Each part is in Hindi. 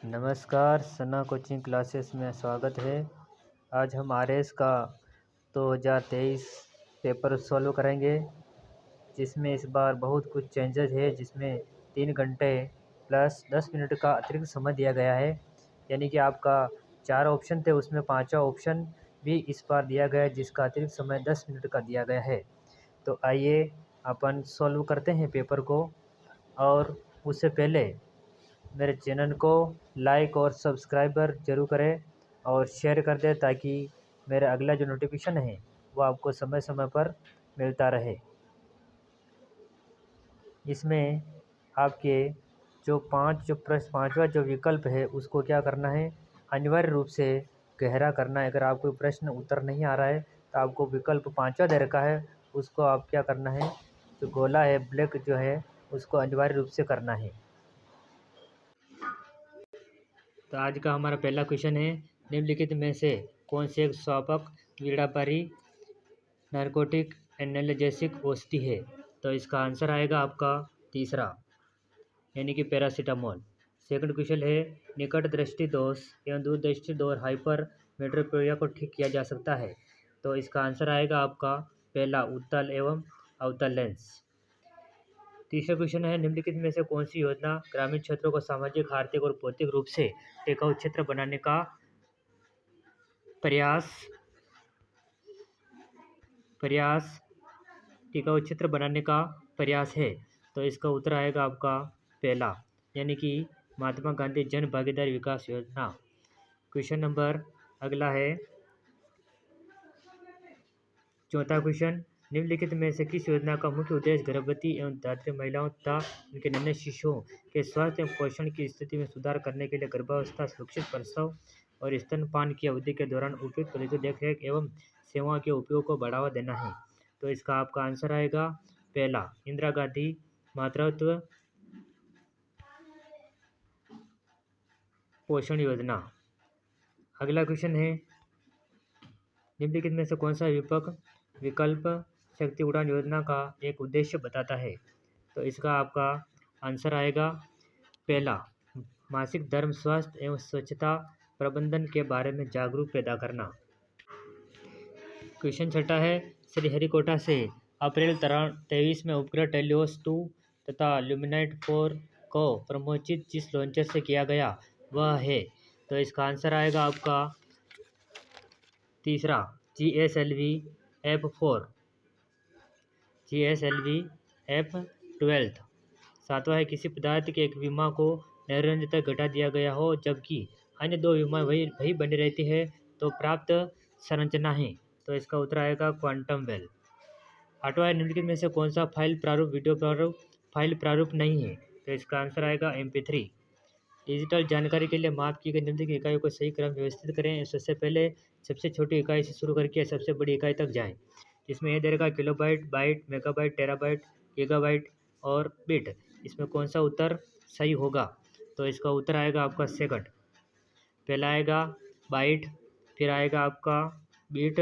नमस्कार, सना कोचिंग क्लासेस में स्वागत है। आज हम आरएस का 2023 पेपर सॉल्व करेंगे, जिसमें इस बार बहुत कुछ चेंजेस है। जिसमें 3 घंटे प्लस 10 मिनट का अतिरिक्त समय दिया गया है। यानी कि आपका 4 ऑप्शन थे, उसमें 5वां ऑप्शन भी इस बार दिया गया है, जिसका अतिरिक्त समय 10 मिनट का दिया गया है। तो आइए अपन सॉल्व करते हैं पेपर को। और उससे पहले मेरे चैनल को लाइक और सब्सक्राइबर जरूर करें और शेयर कर दें, ताकि मेरा अगला जो नोटिफिकेशन है वो आपको समय समय पर मिलता रहे। इसमें आपके जो पांचवा जो विकल्प है उसको क्या करना है, अनिवार्य रूप से गहरा करना है। अगर आपको प्रश्न उत्तर नहीं आ रहा है तो आपको विकल्प 5वां दे रखा है, उसको आप क्या करना है, जो गोला है ब्लैक जो है उसको अनिवार्य रूप से करना है। तो आज का हमारा पहला क्वेश्चन है, निम्नलिखित में से कौन से एक स्वापक व्यापारी नारकोटिक एनाल्जेसिक औषधि है। तो इसका आंसर आएगा आपका तीसरा, यानी कि पैरासीटामोल। सेकंड क्वेश्चन है, निकट दृष्टि दोष एवं दूर दृष्टि दोष हाइपर मेट्रोपिया को ठीक किया जा सकता है। तो इसका आंसर आएगा आपका पहला, उत्तल एवं अवतल लेंस। तीसरा क्वेश्चन है, निम्नलिखित में से कौन सी योजना ग्रामीण क्षेत्रों को सामाजिक, आर्थिक और भौतिक रूप से टिकाऊ क्षेत्र बनाने का टिकाऊ क्षेत्र बनाने का प्रयास है। तो इसका उत्तर आएगा आपका पहला, यानी कि महात्मा गांधी जन भागीदारी विकास योजना। क्वेश्चन नंबर अगला है चौथा क्वेश्चन, निम्नलिखित में से किस योजना का मुख्य उद्देश्य गर्भवती एवं धात्री महिलाओं तथा उनके नन्हे शिशुओं के स्वास्थ्य एवं पोषण की स्थिति में सुधार करने के लिए गर्भावस्था, सुरक्षित प्रसव और स्तनपान की अवधि के दौरान उपयुक्त परिचय देखरेख एवं सेवाओं के उपयोग को बढ़ावा देना है। तो इसका आपका आंसर आएगा पहला, इंदिरा गांधी मातृत्व पोषण योजना। अगला क्वेश्चन है, निम्नलिखित में से कौन सा विकल्प शक्ति उड़ान योजना का एक उद्देश्य बताता है। तो इसका आपका आंसर आएगा पहला, मासिक धर्म, स्वास्थ्य एवं स्वच्छता प्रबंधन के बारे में जागरूक पैदा करना। क्वेश्चन छठा है, श्रीहरिकोटा से अप्रैल 23 में उपग्रह टेलियोस 2 तथा ल्यूमिनाइट 4 को प्रमोचित जिस लॉन्चर से किया गया वह है। तो इसका आंसर आएगा आपका तीसरा, GSLV F4 GSLV F12। सातवां है, किसी पदार्थ के एक विमा को नैरंज तक घटा दिया गया हो जबकि अन्य 2 विमा वही बनी रहती है तो प्राप्त संरचना है। तो इसका उत्तर आएगा क्वांटम वेल। आठवां है, निम्नलिखित में से कौन सा फाइल प्रारूप वीडियो प्रारूप फाइल प्रारूप नहीं है। तो इसका आंसर आएगा MP3। डिजिटल जानकारी के लिए माप की गई निम्नलिखित इकाइयों को सही क्रम व्यवस्थित करें। सबसे पहले सबसे छोटी इकाई से शुरू करके सबसे बड़ी इकाई तक जाएं। इसमें यह दे रखा kilobyte, byte, megabyte, terabyte, gigabyte और बिट। इसमें कौन सा उत्तर सही होगा। तो इसका उत्तर आएगा आपका सेकंड। पहला आएगा बाइट, फिर आएगा आपका बिट,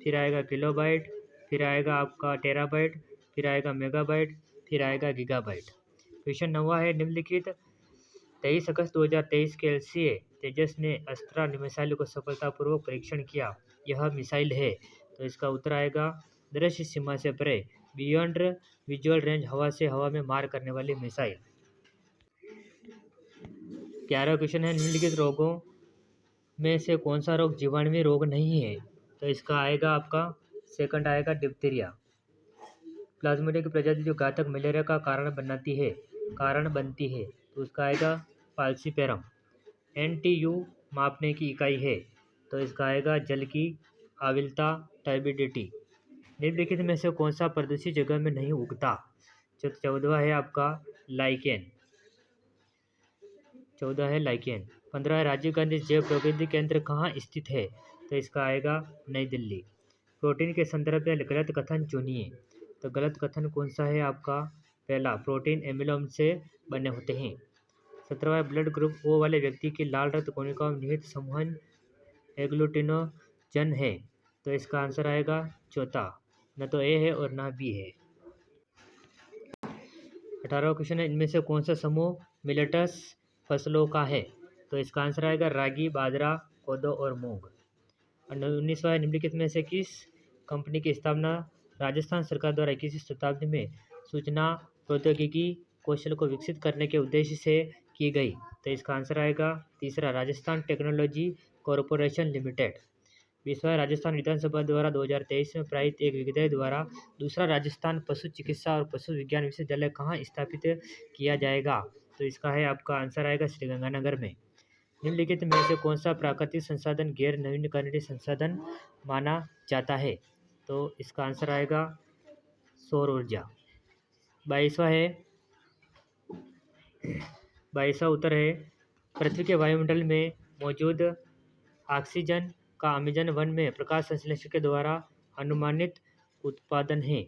फिर आएगा किलोबाइट, फिर आएगा आपका टेराबाइट, फिर आएगा मेगाबाइट, फिर आएगा गीगाबाइट। क्वेश्चन 9 है, निम्नलिखित 23 अगस्त 2023 के LCA तेजस ने अस्त्रा मिसाइल को सफलतापूर्वक परीक्षण किया, यह मिसाइल है। तो इसका उत्तर आएगा दृश्य सीमा से परे, बियॉन्ड विजुअल रेंज, हवा से हवा में मार करने वाली मिसाइल। 11वां क्वेश्चन है, निम्नलिखित रोगों में से कौन सा रोग जीवाणुवीय रोग नहीं है। तो इसका आएगा आपका सेकंड आएगा डिप्थीरिया। प्लाज्मोडियम की प्रजाति जो घातक मलेरिया का कारण बनती है तो उसका आएगा पाल्सीपेरम। NTU मापने की इकाई है तो इसका आएगा जल की आविलता, टर्बिडिटी। निम्नलिखित में से कौन सा प्रदूषित जगह में नहीं उगता। 14वां है आपका लाइकेन। 14 है लाइकेन। 15 है, राजीव गांधी जैव प्रौद्योगिकी केंद्र कहाँ स्थित है। तो इसका आएगा नई दिल्ली। प्रोटीन के संदर्भ में गलत कथन चुनिए। तो गलत कथन कौन सा है आपका पहला, प्रोटीन एमिनो अम्ल से बने होते हैं। 17वां, ब्लड ग्रुप O वाले व्यक्ति की लाल रक्त कोशिकाओं में निहित संवहन एग्लूटिनोजन है। तो इसका आंसर आएगा चौथा, न तो A है और न B है। 18वां क्वेश्चन है, इनमें से कौन सा समूह मिलेटस फसलों का है। तो इसका आंसर आएगा रागी, बाजरा, कोदो और मूंग। और 19वां है, निम्नलिखित में से किस कंपनी की स्थापना राजस्थान सरकार द्वारा 21वीं शताब्दी में सूचना प्रौद्योगिकी कौशल को विकसित करने के उद्देश्य से की गई? तो इसका आंसर आएगा तीसरा, राजस्थान टेक्नोलॉजी कॉरपोरेशन लिमिटेड। 20वां, राजस्थान विधानसभा द्वारा 2023 में पारित एक विधेयक द्वारा दूसरा राजस्थान पशु चिकित्सा और पशु विज्ञान विश्वविद्यालय कहाँ स्थापित किया जाएगा? तो इसका है आपका आंसर आएगा श्रीगंगानगर में। निम्नलिखित में से कौन सा प्राकृतिक संसाधन गैर नवीनकरणीय संसाधन माना जाता है? तो इसका आंसर आएगा सौर ऊर्जा। 22वां उत्तर है, पृथ्वी के वायुमंडल में मौजूद ऑक्सीजन का अमेजन वन में प्रकाश संश्लेषण के द्वारा अनुमानित उत्पादन है।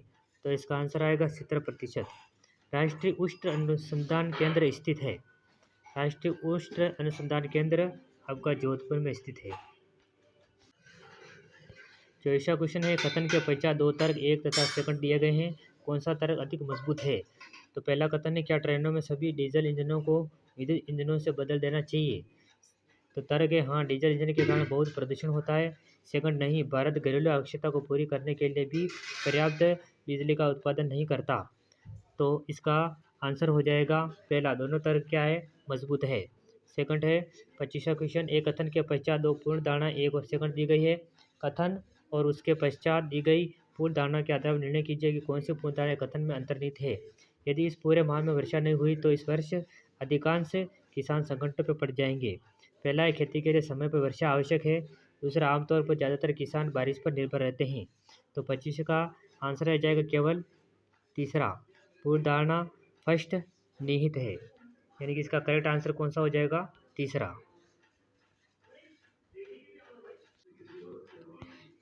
तो इसका आंसर आएगा 70%। राष्ट्रीय उष्ण अनुसंधान केंद्र स्थित है? राष्ट्रीय उष्ण अनुसंधान केंद्र आपका जोधपुर में स्थित है। 24वां क्वेश्चन है, कथन के पश्चात दो तर्क 1 तथा सेकंड दिए गए हैं, कौन सा तर्क अधिक मजबूत है? तो पहला कथन है, क्या ट्रेनों में सभी डीजल इंजनों को विद्युत इंजनों से बदल देना चाहिए? तो तर्क है हाँ, डीजल इंजन के कारण बहुत प्रदूषण होता है। सेकंड, नहीं, भारत घरेलू आवश्यकता को पूरी करने के लिए भी पर्याप्त बिजली का उत्पादन नहीं करता। तो इसका आंसर हो जाएगा पहला, दोनों तर्क क्या है, मजबूत है। सेकंड है 25वां क्वेश्चन, एक कथन के पश्चात दो पूर्ण धारणा 1 और सेकंड दी गई है। कथन और उसके पश्चात दी गई पूर्ण धारणा के आधार पर निर्णय कीजिए कि कौन सी पूर्ण धारणा कथन में अंतर्निहित है। यदि इस पूरे माह में वर्षा नहीं हुई तो इस वर्ष अधिकांश किसान संकट पर पड़ जाएंगे। पहला है, खेती के लिए समय पर वर्षा आवश्यक है। दूसरा, आमतौर पर ज़्यादातर किसान बारिश पर निर्भर रहते हैं। तो 25 का आंसर रह जाएगा केवल तीसरा, पूर्ण धारणा फर्स्ट निहित है, यानी कि इसका करेक्ट आंसर कौन सा हो जाएगा, तीसरा।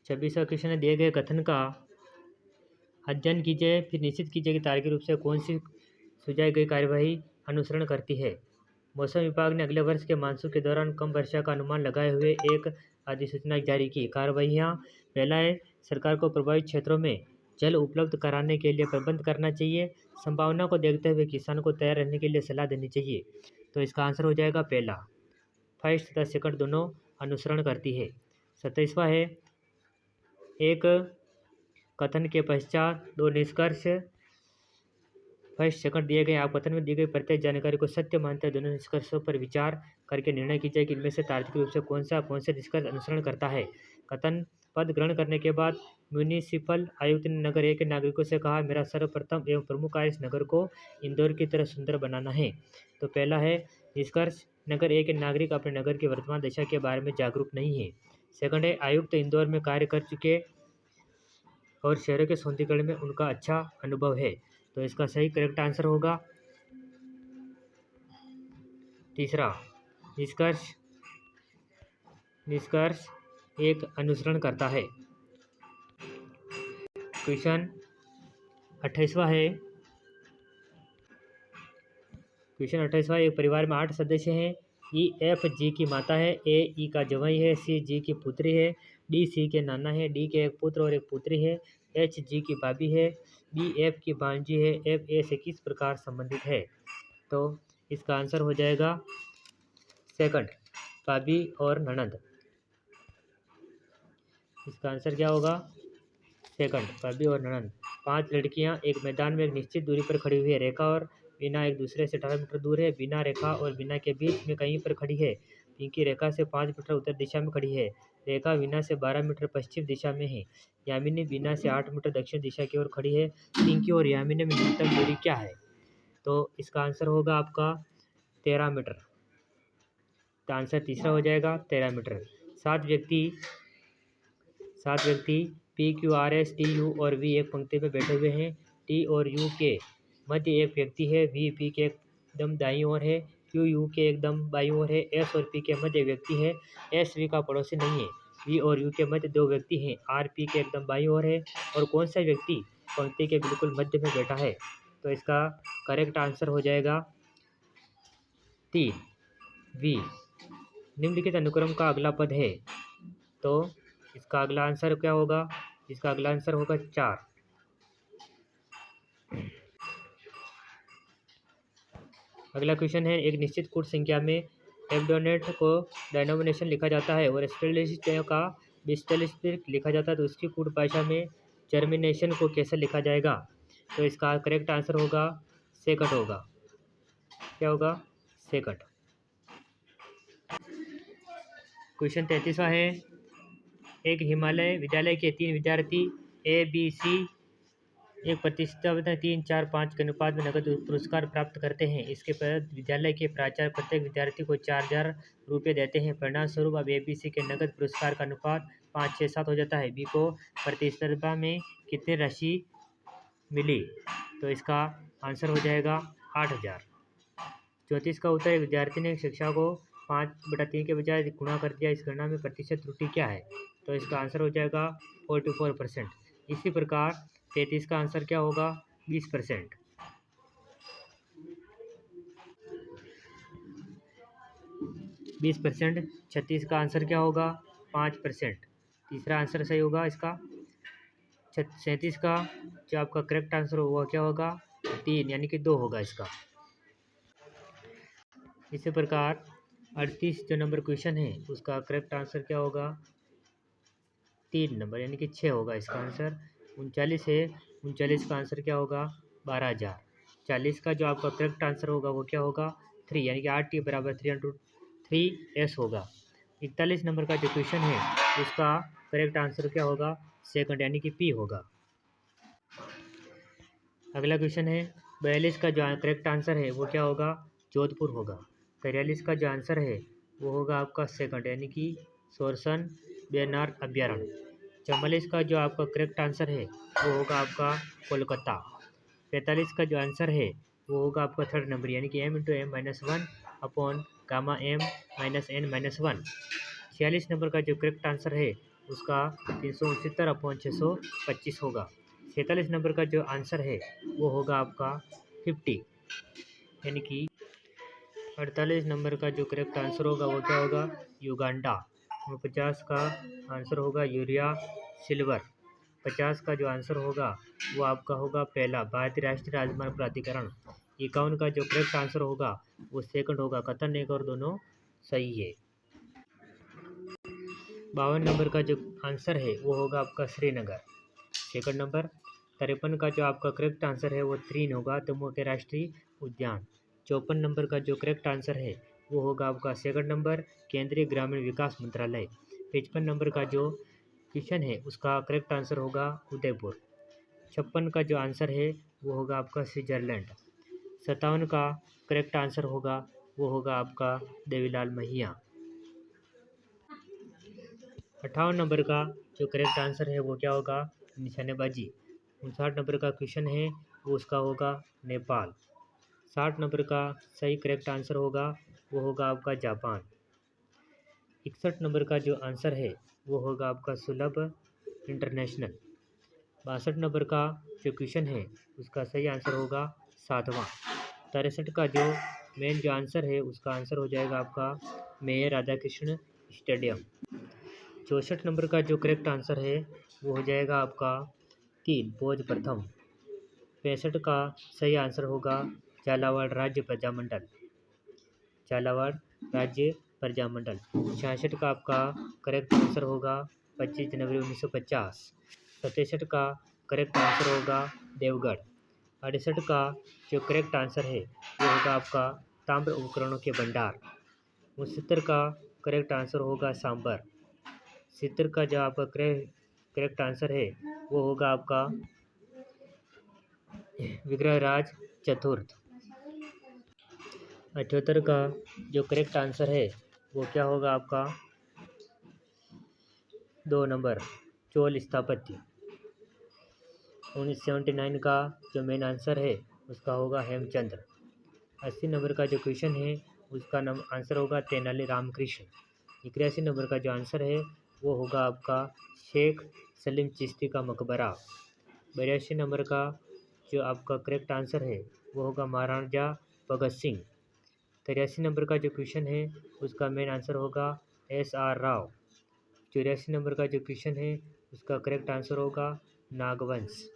26वां क्वेश्चन है, दिए गए कथन का अध्ययन कीजिए, फिर निश्चित कीजिए कि तार्किक रूप से कौन सी सुझाई गई कार्यवाही अनुसरण करती है। मौसम विभाग ने अगले वर्ष के मानसून के दौरान कम वर्षा का अनुमान लगाए हुए एक अधिसूचना जारी की। कार्यवाहियाँ, पहला है, सरकार को प्रभावित क्षेत्रों में जल उपलब्ध कराने के लिए प्रबंध करना चाहिए। संभावना को देखते हुए किसानों को तैयार रहने के लिए सलाह देनी चाहिए। तो इसका आंसर हो जाएगा पहला, फर्स्ट तथा सेकंड दोनों अनुसरण करती है। 27वां है, एक कथन के पश्चात दो निष्कर्ष फर्स्ट सेकंड दिए गए, आप कथन में दी गई प्रत्येक जानकारी को सत्य मानते हैं। दोनों निष्कर्षों पर विचार करके निर्णय कीजिए कि इनमें से तार्किक रूप से कौन से निष्कर्ष अनुसरण करता है। कथन, पद ग्रहण करने के बाद म्यूनिसिपल आयुक्त ने नगर 1 के नागरिकों से कहा, मेरा सर्वप्रथम एवं प्रमुख कार्य इस नगर को इंदौर की तरह सुंदर बनाना है। तो पहला है निष्कर्ष, नगर 1 के नागरिक अपने नगर की वर्तमान दशा के बारे में जागरूक नहीं है। सेकंड है, आयुक्त इंदौर में कार्य कर चुके और शहरों के सौंदर्यीकरण में उनका अच्छा अनुभव है। तो इसका सही करेक्ट आंसर होगा तीसरा, निष्कर्ष एक अनुसरण करता है। क्वेश्चन 28वां है, एक परिवार में 8 सदस्य हैं। ई एफ जी की माता है, ए ई का जवाई है, सी जी की पुत्री है, डी सी के नाना है, डी के एक पुत्र और एक पुत्री है, एच जी की भाभी है, बी एफ की भांजी है, एफ ए से किस प्रकार संबंधित है? तो इसका आंसर हो जाएगा सेकंड, भाभी और ननद। इसका आंसर क्या होगा, सेकंड, भाभी और ननद। 5 लड़कियां एक मैदान में एक निश्चित दूरी पर खड़ी हुई है। रेखा और बीना एक दूसरे से 18 मीटर दूर है। बीना रेखा और बीना के बीच में कहीं पर खड़ी है। पिंकी रेखा से 5 मीटर उत्तर दिशा में खड़ी है। रेखा बीना से 12 मीटर पश्चिम दिशा में है। यामिनी बीना से 8 मीटर दक्षिण दिशा की ओर खड़ी है। पिंकी और यामिनी में न्यूनतम दूरी क्या है? तो इसका आंसर होगा आपका 13 मीटर। तो आंसर तीसरा हो जाएगा 13 मीटर। 7 व्यक्ति P Q R S T U और वी एक पंक्ति में बैठे हुए हैं। टी और यू के मध्य एक व्यक्ति है। वी पी के एकदम दाईं ओर है। क्यू यू के एकदम बाईं ओर है। एस और पी के मध्य व्यक्ति है। एस वी का पड़ोसी नहीं है। वी और यू के मध्य 2 व्यक्ति हैं। आर पी के एकदम बाईं ओर है। और कौन सा व्यक्ति पंक्ति के बिल्कुल मध्य में बैठा है? तो इसका करेक्ट आंसर हो जाएगा 3, वी। निम्नलिखित अनुक्रम का अगला पद है। तो इसका अगला आंसर क्या होगा? इसका अगला आंसर होगा 4। अगला क्वेश्चन है, एक निश्चित कूट संख्या में एब्डोनेट को डायनोमिनेशन लिखा जाता है और स्पेलिस्ट का बिस्टेलिस्ट लिखा जाता है, तो उसकी कूट भाषा में जर्मिनेशन को कैसे लिखा जाएगा? तो इसका करेक्ट आंसर होगा सेकट होगा। क्या होगा? सेकट। क्वेश्चन 33वां है, एक हिमालय विद्यालय के 3 विद्यार्थी ABC एक प्रतिशत 3, 4, 5 के अनुपात में नकद पुरस्कार प्राप्त करते हैं। इसके तहत विद्यालय के प्राचार्य प्रत्येक विद्यार्थी को 4,000 रुपये देते हैं। परिणाम स्वरूप अब ABC के नकद पुरस्कार का अनुपात 5, 6, 7 हो जाता है। बी को प्रतिस्पर्धा में कितनी राशि मिली? तो इसका आंसर हो जाएगा 8,000। 34 का उत्तर है, विद्यार्थी ने शिक्षा को 5/3 के बजाय गुणा कर दिया। इस गणना में प्रतिशत त्रुटि क्या है? तो इसका आंसर हो जाएगा 44%। इसी प्रकार 33 का आंसर क्या होगा? 20%। 20%। 36 का आंसर क्या होगा? 5%। तीसरा आंसर सही होगा इसका। 37 का जो आपका करेक्ट आंसर होगा क्या होगा? 3 यानी कि 2 होगा इसका। इसी प्रकार 38 जो नंबर क्वेश्चन है उसका करेक्ट आंसर क्या होगा? 3 नंबर यानी कि 6 होगा इसका आंसर। 39 है, 39 का आंसर क्या होगा? 12,000। 40 का जो आपका करेक्ट आंसर होगा वो क्या होगा? 3 यानी कि 8T बराबर 3×3S होगा। 41 नंबर का जो क्वेश्चन है उसका करेक्ट आंसर क्या होगा? सेकंड यानी कि P होगा। अगला क्वेश्चन है 42 का जो करेक्ट आंसर है वो क्या होगा? जोधपुर होगा। 43 का जो आंसर है वो होगा आपका सेकंड यानी कि सोरसन बेनार अभ्यारण्य। 44 का जो आपका करेक्ट आंसर है वो होगा आपका कोलकाता। 45 का जो आंसर है वो होगा आपका थर्ड नंबर यानी कि m×m-1 upon gamma m-n-1। 46 number का जो करेक्ट आंसर है उसका 369/625 होगा। 47 नंबर का जो आंसर है वो होगा आपका 50 यानी कि 48 नंबर का जो करेक्ट आंसर होगा वो क्या होगा? युगांडा। 50 का आंसर होगा यूरिया सिल्वर। 50 का जो आंसर होगा वो आपका होगा पहला भारतीय राष्ट्रीय राजमार्ग प्राधिकरण। 51 का जो करेक्ट आंसर होगा वो सेकंड होगा। कथन एक और दोनों सही है। 52 नंबर का जो आंसर है वो होगा आपका श्रीनगर सेकंड नंबर। 53 का जो आपका करेक्ट आंसर है वो 3 होगा तमो के राष्ट्रीय उद्यान। 54 नंबर का जो करेक्ट आंसर है वो होगा आपका सेकंड नंबर केंद्रीय ग्रामीण विकास मंत्रालय। 55 नंबर का जो क्वेश्चन है उसका करेक्ट आंसर होगा उदयपुर। 56 का जो आंसर है वो होगा आपका स्विट्जरलैंड। 57 का करेक्ट आंसर होगा वो होगा आपका देवीलाल महिया। 58 नंबर का जो करेक्ट आंसर है वो क्या होगा? निशानेबाजी। 59 नंबर का क्वेश्चन है वो उसका होगा नेपाल। 60 नंबर का सही करेक्ट आंसर होगा वो होगा आपका जापान। 61 नंबर का जो आंसर है वो होगा आपका सुलभ इंटरनेशनल। 62 नंबर का जो क्वेश्चन है उसका सही आंसर होगा 7वां। 63 का जो मेन जो आंसर है उसका आंसर हो जाएगा आपका मेयर राधाकृष्ण स्टेडियम। 64 नंबर का जो करेक्ट आंसर है वो हो जाएगा आपका 3 भोज प्रथम। 65 का सही आंसर होगा झालावाड़ राज्य प्रजामंडल। झालावाड़ राज्य प्रजामंडल। 66 का आपका करेक्ट आंसर होगा 25 जनवरी 1950। 67 का करेक्ट आंसर होगा देवगढ़। 68 का जो करेक्ट आंसर है वो होगा आपका ताम्र उपकरणों के भंडार। 69 का करेक्ट आंसर होगा सांबर। 70 का जो आपका करेक्ट आंसर है वो होगा आपका विग्रहराज चतुर्थ। 78 का जो करेक्ट आंसर है वो क्या होगा आपका 2 नंबर चोल स्थापत्य। 1979 का जो मेन आंसर है उसका होगा हेमचंद्र। 80 नंबर का जो क्वेश्चन है उसका आंसर होगा तेनाली रामकृष्ण। 81 नंबर का जो आंसर है वो होगा आपका शेख सलीम चिश्ती का मकबरा। 82 नंबर का जो आपका करेक्ट आंसर है वो होगा महाराजा भगत सिंह। 83 नंबर का जो क्वेश्चन है उसका मेन आंसर होगा SR राव। 84 नंबर का जो क्वेश्चन है उसका करेक्ट आंसर होगा नागवंश।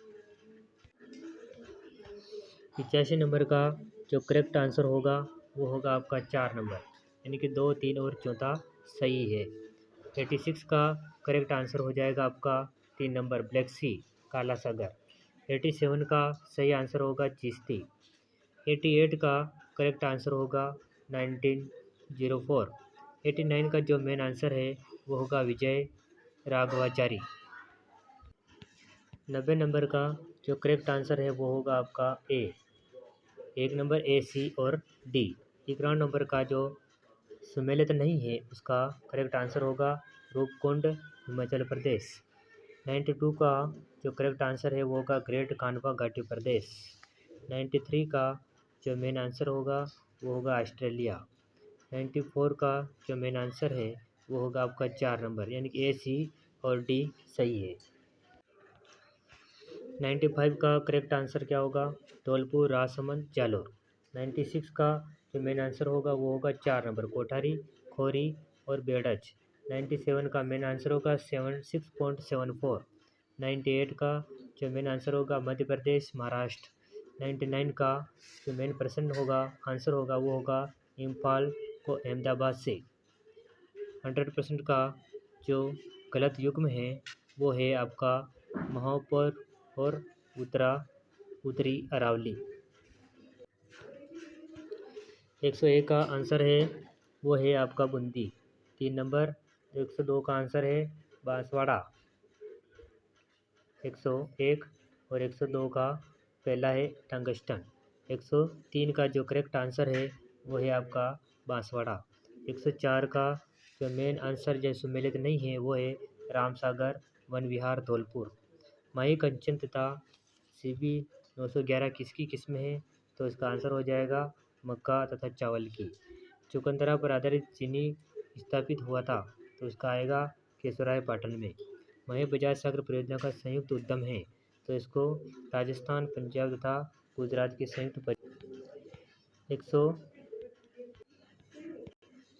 85 नंबर का जो करेक्ट आंसर होगा वो होगा आपका 4 नंबर यानी कि 2, 3 और चौथा सही है। 86 का करेक्ट आंसर हो जाएगा आपका 3 नंबर ब्लैक सी, काला सागर। 87 का सही आंसर होगा चिश्ती। 88 का करेक्ट आंसर होगा 1904। 89 का जो मेन आंसर है वो होगा विजय राघवाचारी। 90 नंबर का जो करेक्ट आंसर है वो होगा आपका ए, 1 नंबर ए, सी और डी। 91 नंबर का जो सुमेलित नहीं है उसका करेक्ट आंसर होगा रूपकुंड, हिमाचल प्रदेश। 92 का जो करेक्ट आंसर है वो होगा ग्रेट कान्वा घाटी प्रदेश। 93 का जो मेन आंसर होगा वो होगा ऑस्ट्रेलिया। 94 का जो मेन आंसर है वो होगा आपका 4 नंबर, यानी कि ए, सी और डी सही है। 95 का करेक्ट आंसर क्या होगा? धौलपुर, राजसमंद, जालोर। 96 का जो मेन आंसर होगा वो होगा 4 नंबर, कोठारी, खोरी और बेड़ज। 97 का मेन आंसर होगा 6.74। 98 का जो मेन आंसर होगा मध्य प्रदेश, महाराष्ट्र। 99 का जो मेन प्रश्न होगा आंसर होगा वो होगा इम्फाल को अहमदाबाद से। 100% का जो गलत युग्म है वो है आपका महोपर और उत्तरी अरावली। 101 का आंसर है वो है आपका बूंदी, 3 नंबर। 102 का आंसर है बांसवाड़ा। 101 और 102 का पहला है टंगस्टन। 103 का जो करेक्ट आंसर है वो है आपका बांसवाड़ा। 104 का जो मेन आंसर जो सुमेलित नहीं है वो है रामसागर वन विहार धौलपुर। माही कंचन तथा CB 911 किसकी किस्म है? तो इसका आंसर हो जाएगा मक्का तथा चावल की। चुकंदरा पर आधारित चीनी स्थापित हुआ था तो इसका आएगा केशवराय पाटन में। मही बजाज सागर परियोजना का संयुक्त उद्यम है तो इसको राजस्थान, पंजाब तथा गुजरात की संयुक्त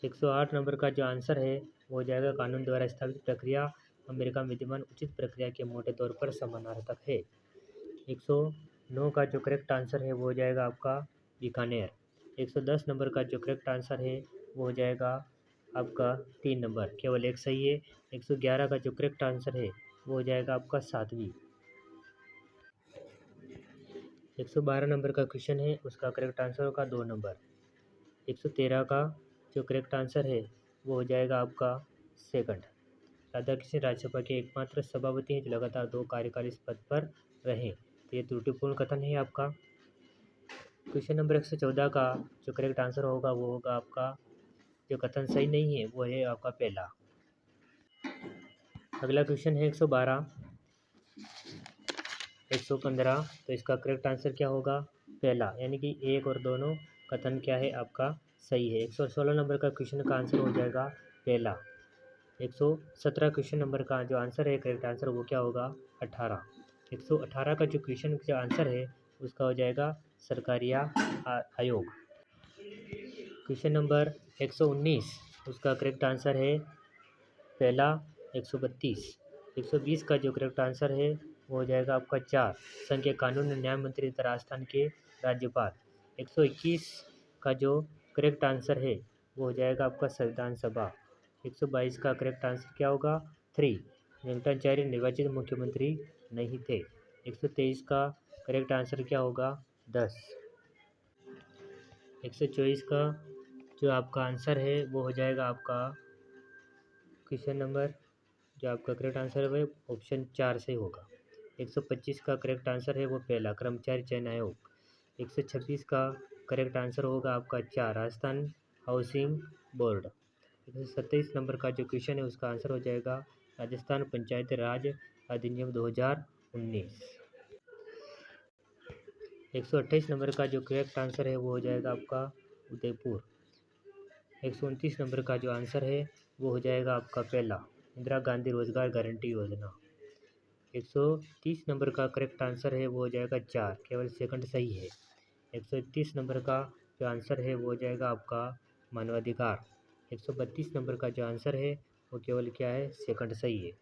108 नंबर का जो आंसर है वो हो जाएगा कानून द्वारा स्थापित प्रक्रिया अमेरिका में विद्यमान उचित प्रक्रिया के मोटे तौर पर समानार्थक है। 109 का जो करेक्ट आंसर है वो हो जाएगा आपका बीकानेर। 110 नंबर का जो करेक्ट आंसर है वो हो जाएगा आपका 3 नंबर, केवल एक सही है। 111 का जो करेक्ट आंसर है वो हो जाएगा आपका सातवीं। 112 नंबर का क्वेश्चन है उसका करेक्ट आंसर होगा 2 नंबर। 113 का जो करेक्ट आंसर है वो हो जाएगा आपका सेकंड। राधाकृष्ण राज्यसभा के एकमात्र सभापति हैं जो लगातार 2 कार्यकाल इस पद पर रहे, तो ये त्रुटिपूर्ण कथन है आपका। क्वेश्चन नंबर 114 का जो करेक्ट आंसर होगा वो होगा आपका जो कथन सही नहीं है वो है आपका पहला। अगला क्वेश्चन है 112, 115, तो इसका करेक्ट आंसर क्या होगा? पहला, यानी कि एक और दोनों कथन क्या है आपका सही है। 116 नंबर का क्वेश्चन का आंसर हो जाएगा पहला। 117 क्वेश्चन नंबर का जो आंसर है करेक्ट आंसर वो क्या होगा? 18। 118 का जो क्वेश्चन का आंसर है उसका हो जाएगा सरकारिया आयोग। क्वेश्चन नंबर 119 उसका करेक्ट आंसर है पहला 132। 120 का जो करेक्ट आंसर है वो हो जाएगा आपका 4, संघ के कानून न्याय मंत्री तथा राजस्थान के राज्यपाल। 121 का जो करेक्ट आंसर है वो हो जाएगा आपका संविधान सभा। 122 का करेक्ट आंसर क्या होगा? 3, वेंकटाचार्य निर्वाचित मुख्यमंत्री नहीं थे। 123 का करेक्ट आंसर क्या होगा? 10। 124 का जो आपका आंसर है वो हो जाएगा आपका क्वेश्चन नंबर जो आपका करेक्ट आंसर है वो ऑप्शन 4 से होगा। 125 का करेक्ट आंसर है वो पहला, कर्मचारी चयन आयोग। 126 का करेक्ट आंसर होगा आपका 4, राजस्थान हाउसिंग बोर्ड। 127 नंबर का जो क्वेश्चन है उसका आंसर हो जाएगा राजस्थान पंचायती राज अधिनियम 2019। 128 नंबर का जो करेक्ट आंसर है वो हो जाएगा आपका उदयपुर। 129 नंबर का जो आंसर है वो हो जाएगा आपका पहला, इंदिरा गांधी रोजगार गारंटी योजना। 130 नंबर का करेक्ट आंसर है वो हो जाएगा 4, केवल सेकंड सही है। 131 नंबर का जो आंसर है वो हो जाएगा आपका मानवाधिकार। 132 नंबर का जो आंसर है वो केवल क्या है? सेकंड सही है।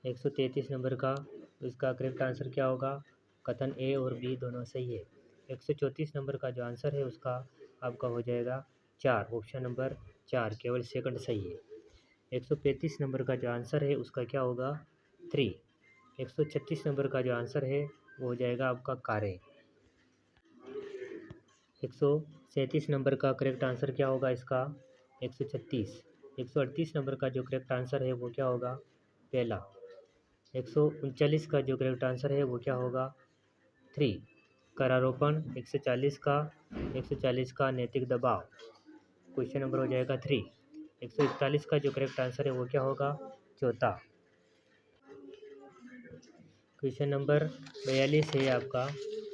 133 नंबर का तो इसका करेक्ट आंसर क्या होगा? कथन ए और बी दोनों सही है। 134 नंबर का जो आंसर है उसका आपका हो जाएगा 4, ऑप्शन नंबर 4 केवल सेकंड सही है। 135 नंबर का जो आंसर है उसका क्या होगा 3। 136 नंबर का जो आंसर है वो हो जाएगा आपका कारे। 137 नंबर का करेक्ट आंसर क्या होगा इसका 136। 138 नंबर का जो करेक्ट आंसर है वो क्या होगा पहला। 139 का जो करेक्ट आंसर है वो क्या होगा 3 करारोपण। 140 का नैतिक दबाव, क्वेश्चन नंबर हो जाएगा 3। 141 का जो करेक्ट आंसर है वो क्या होगा चौथा। क्वेश्चन नंबर 42 है आपका,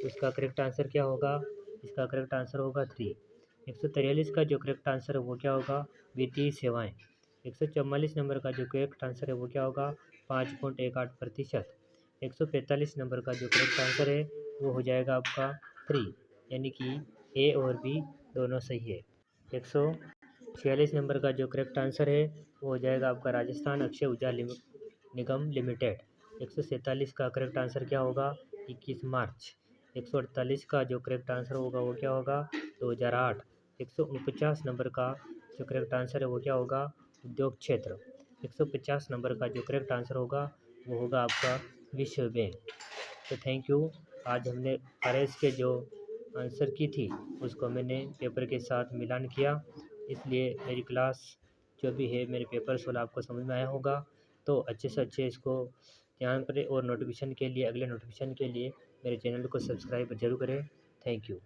उसका करेक्ट आंसर क्या होगा, इसका करेक्ट आंसर होगा 3। 143 का जो करेक्ट आंसर है वो क्या होगा वित्तीय सेवाएं। 144 नंबर का जो करेक्ट आंसर है वो क्या होगा 5.18%। 145 नंबर का जो करेक्ट आंसर है वो हो जाएगा आपका 3, यानी कि ए और बी दोनों सही है। 146 नंबर का जो करेक्ट आंसर है वो हो जाएगा आपका राजस्थान अक्षय ऊर्जा निगम लिमिटेड। 147 का करेक्ट आंसर क्या होगा 21 मार्च। 148 का जो करेक्ट आंसर होगा वो क्या होगा 2008। 149 नंबर का जो करेक्ट आंसर है वो क्या होगा उद्योग क्षेत्र। 150 नंबर का जो करेक्ट आंसर होगा वो होगा आपका विश्व बैंक। तो थैंक यू। आज हमने आरएस के जो आंसर की थी उसको मैंने पेपर के साथ मिलान किया, इसलिए मेरी क्लास जो भी है मेरे पेपर सोल्व आपको समझ में आया होगा। तो अच्छे से अच्छे इसको ध्यान करें और नोटिफिकेशन के लिए, अगले नोटिफिकेशन के लिए मेरे चैनल को सब्सक्राइब जरूर करें। Thank you.